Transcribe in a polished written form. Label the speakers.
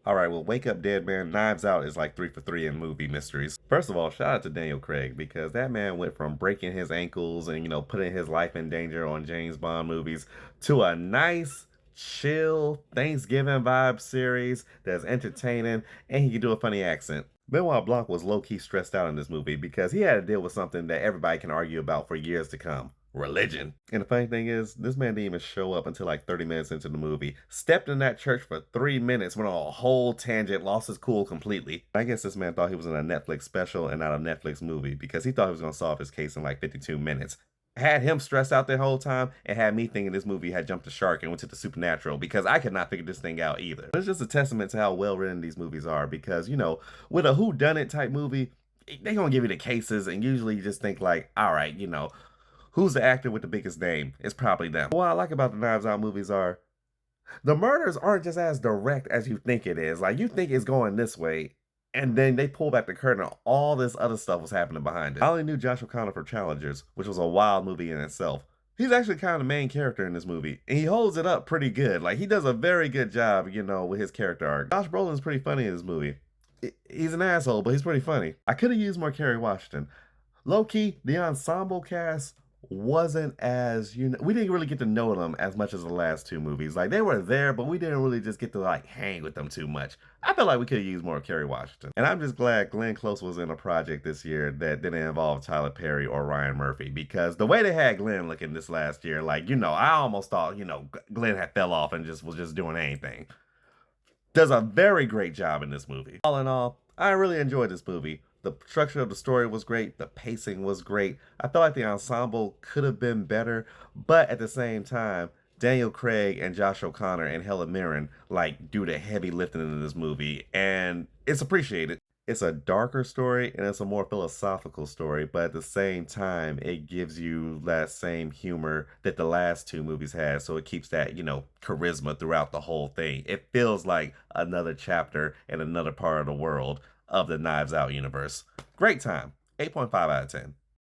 Speaker 1: Alright, well, Wake Up Dead Man, Knives Out is like 3 for 3 in movie mysteries. First of all, shout out to Daniel Craig because that man went from breaking his ankles and, putting his life in danger on James Bond movies to a nice, chill Thanksgiving vibe series that's entertaining and he can do a funny accent. Benoit Blanc was low-key stressed out in this movie because he had to deal with something that everybody can argue about for years to come. Religion. And the funny thing is, this man didn't even show up until like 30 minutes into the movie. Stepped in that church for 3 minutes, went on a whole tangent, lost his cool completely. I guess this man thought he was in a Netflix special and not a Netflix movie because he thought he was going to solve his case in like 52 minutes. Had him stressed out the whole time and had me thinking this movie had jumped the shark and went to the supernatural because I could not figure this thing out either. It's just a testament to how well written these movies are because, with a whodunit type movie, they gonna give you the cases and usually you just think like, all right, who's the actor with the biggest name? It's probably them. What I like about the Knives Out movies are the murders aren't just as direct as you think it is. Like you think it's going this way, and then they pull back the curtain and all this other stuff was happening behind it. I only knew Josh O'Connor for Challengers, which was a wild movie in itself. He's actually kind of the main character in this movie, and he holds it up pretty good. Like he does a very good job, with his character arc. Josh Brolin's pretty funny in this movie. He's an asshole, but he's pretty funny. I could have used more Kerry Washington. Low key, the ensemble cast wasn't as we didn't really get to know them as much as the last two movies. Like they were there, but we didn't really just get to like hang with them too much. I felt like we could have used more of Kerry Washington. And I'm just glad Glenn Close was in a project this year that didn't involve Tyler Perry or Ryan Murphy because the way they had Glenn looking this last year, like, I almost thought, Glenn had fell off and was just doing anything. Does a very great job in this movie. All in all, I really enjoyed this movie. The structure of the story was great. The pacing was great. I felt like the ensemble could have been better, but at the same time, Daniel Craig and Josh O'Connor and Helen Mirren do the heavy lifting in this movie, and it's appreciated. It's a darker story and it's a more philosophical story, but at the same time, it gives you that same humor that the last two movies had, so it keeps that, charisma throughout the whole thing. It feels like another chapter in another part of the world of the Knives Out universe. Great time. 8.5 out of 10.